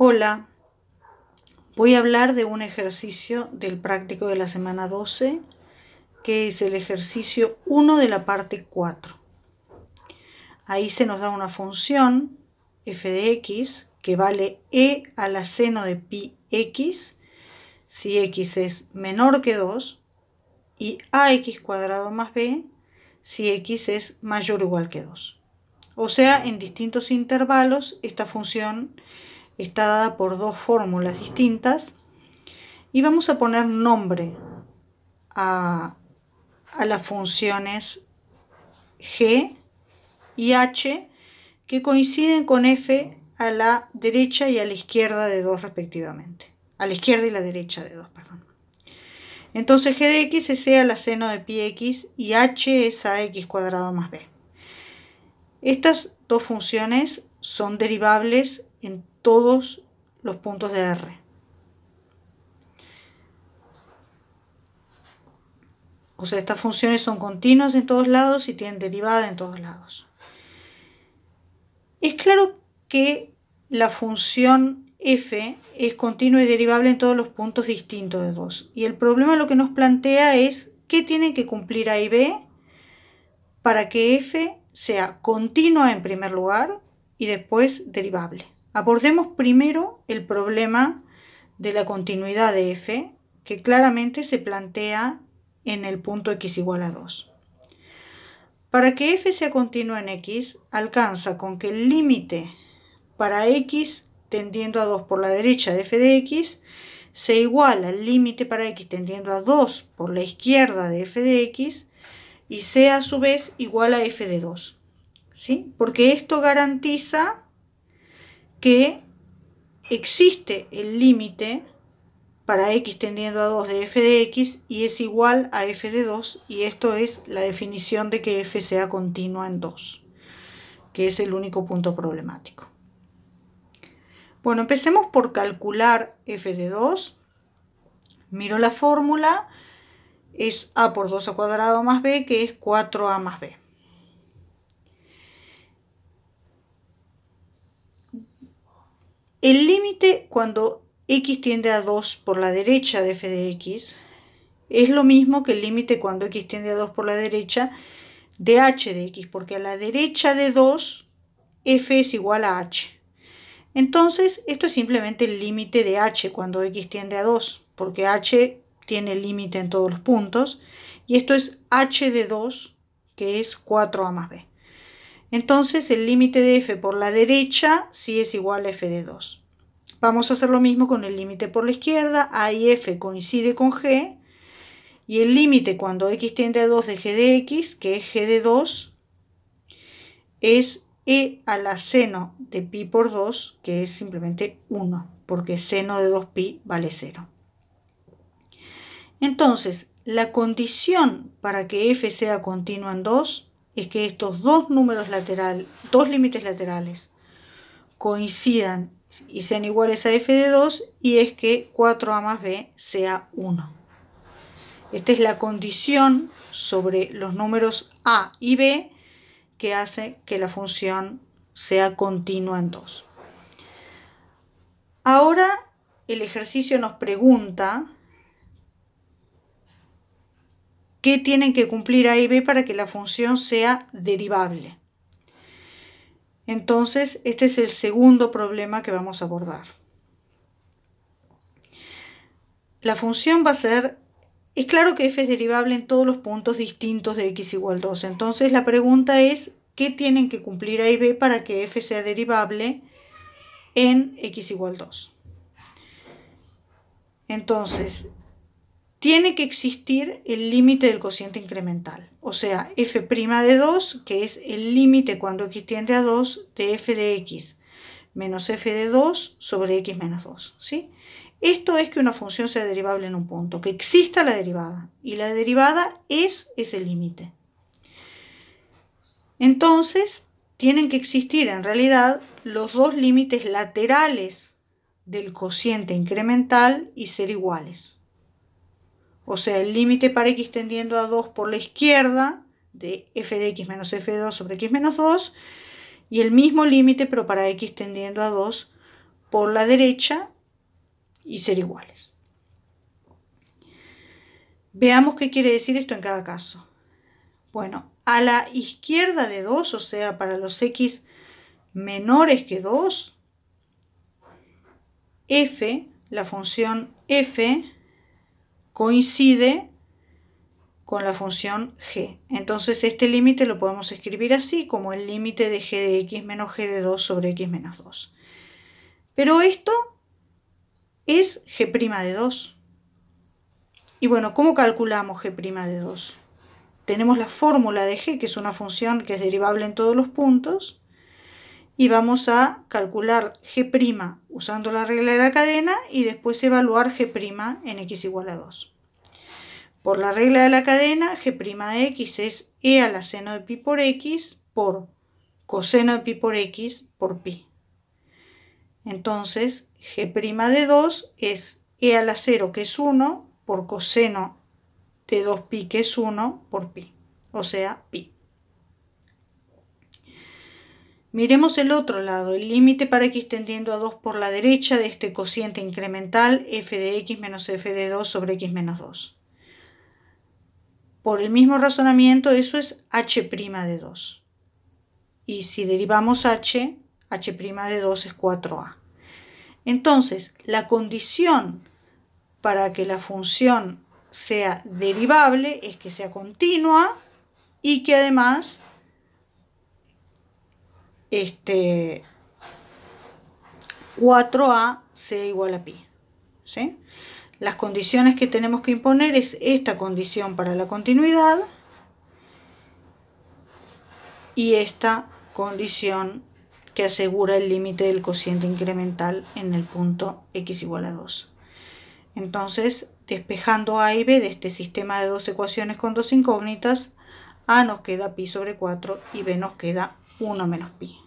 Hola, voy a hablar de un ejercicio del práctico de la semana 12, que es el ejercicio 1 de la parte 4. Ahí se nos da una función f de x que vale e a la seno de pi x si x es menor que 2 y ax cuadrado más b si x es mayor o igual que 2. O sea, en distintos intervalos esta función está dada por dos fórmulas distintas y vamos a poner nombre a las funciones g y h que coinciden con f a la derecha y a la izquierda de 2 respectivamente. A la izquierda y la derecha de 2, perdón. Entonces g de x es e a la seno de pi x y h es ax cuadrado más b. Estas dos funciones son derivables en todos los puntos de R. O sea, estas funciones son continuas en todos lados y tienen derivada en todos lados. Es claro que la función f es continua y derivable en todos los puntos distintos de 2. Y el problema lo que nos plantea es qué tienen que cumplir a y b para que f sea continua en primer lugar y después derivable. Abordemos primero el problema de la continuidad de f, que claramente se plantea en el punto x igual a 2. Para que f sea continua en x, alcanza con que el límite para x tendiendo a 2 por la derecha de f de x se iguala al límite para x tendiendo a 2 por la izquierda de f de x y sea a su vez igual a f de 2. ¿Sí? Porque esto garantiza que existe el límite para x tendiendo a 2 de f de x y es igual a f de 2, y esto es la definición de que f sea continua en 2, que es el único punto problemático. Bueno, empecemos por calcular f de 2. Miro la fórmula, es a por 2 al cuadrado más b, que es 4a más b. El límite cuando x tiende a 2 por la derecha de f de x es lo mismo que el límite cuando x tiende a 2 por la derecha de h de x, porque a la derecha de 2 f es igual a h. Entonces esto es simplemente el límite de h cuando x tiende a 2, porque h tiene límite en todos los puntos, y esto es h de 2, que es 4a más b. Entonces el límite de f por la derecha sí es igual a f de 2. Vamos a hacer lo mismo con el límite por la izquierda. A y f coincide con g, y el límite cuando x tiende a 2 de g de x, que es g de 2, es e a la seno de pi por 2, que es simplemente 1, porque seno de 2pi vale 0. Entonces, la condición para que f sea continua en 2 es que estos dos límites laterales coincidan y sean iguales a f de 2, y es que 4a más b sea 1. Esta es la condición sobre los números a y b que hace que la función sea continua en 2. Ahora el ejercicio nos pregunta qué tienen que cumplir a y b para que la función sea derivable. Entonces, este es el segundo problema que vamos a abordar. La función va a ser, es claro que f es derivable en todos los puntos distintos de x igual 2. Entonces la pregunta es, ¿qué tienen que cumplir a y b para que f sea derivable en x igual 2? Entonces, tiene que existir el límite del cociente incremental, o sea, f' de 2, que es el límite cuando x tiende a 2 de f de x menos f de 2 sobre x menos 2, ¿sí? Esto es que una función sea derivable en un punto, que exista la derivada, y la derivada es ese límite. Entonces, tienen que existir en realidad los dos límites laterales del cociente incremental y ser iguales. O sea, el límite para x tendiendo a 2 por la izquierda de f de x menos f de 2 sobre x menos 2, y el mismo límite pero para x tendiendo a 2 por la derecha y ser iguales. Veamos qué quiere decir esto en cada caso. Bueno, a la izquierda de 2, o sea, para los x menores que 2, f, la función f, coincide con la función g. Entonces este límite lo podemos escribir así, como el límite de g de x menos g de 2 sobre x menos 2. Pero esto es g' de 2. Y bueno, ¿cómo calculamos g' de 2? Tenemos la fórmula de g, que es una función que es derivable en todos los puntos, y vamos a calcular g' usando la regla de la cadena y después evaluar g' en x igual a 2. Por la regla de la cadena, g' de x es e a la seno de pi por x por coseno de pi por x por pi. Entonces, g' de 2 es e a la 0, que es 1, por coseno de 2pi, que es 1, por pi, o sea, pi. Miremos el otro lado, el límite para x tendiendo a 2 por la derecha de este cociente incremental f de x menos f de 2 sobre x menos 2. Por el mismo razonamiento, eso es h' de 2. Y si derivamos h' de 2 es 4a. Entonces, la condición para que la función sea derivable es que sea continua y que además este 4a sea igual a pi, ¿sí? Las condiciones que tenemos que imponer es esta condición para la continuidad y esta condición que asegura el límite del cociente incremental en el punto x igual a 2. Entonces, despejando a y b de este sistema de dos ecuaciones con dos incógnitas, a nos queda pi sobre 4 y b nos queda 1 menos pi.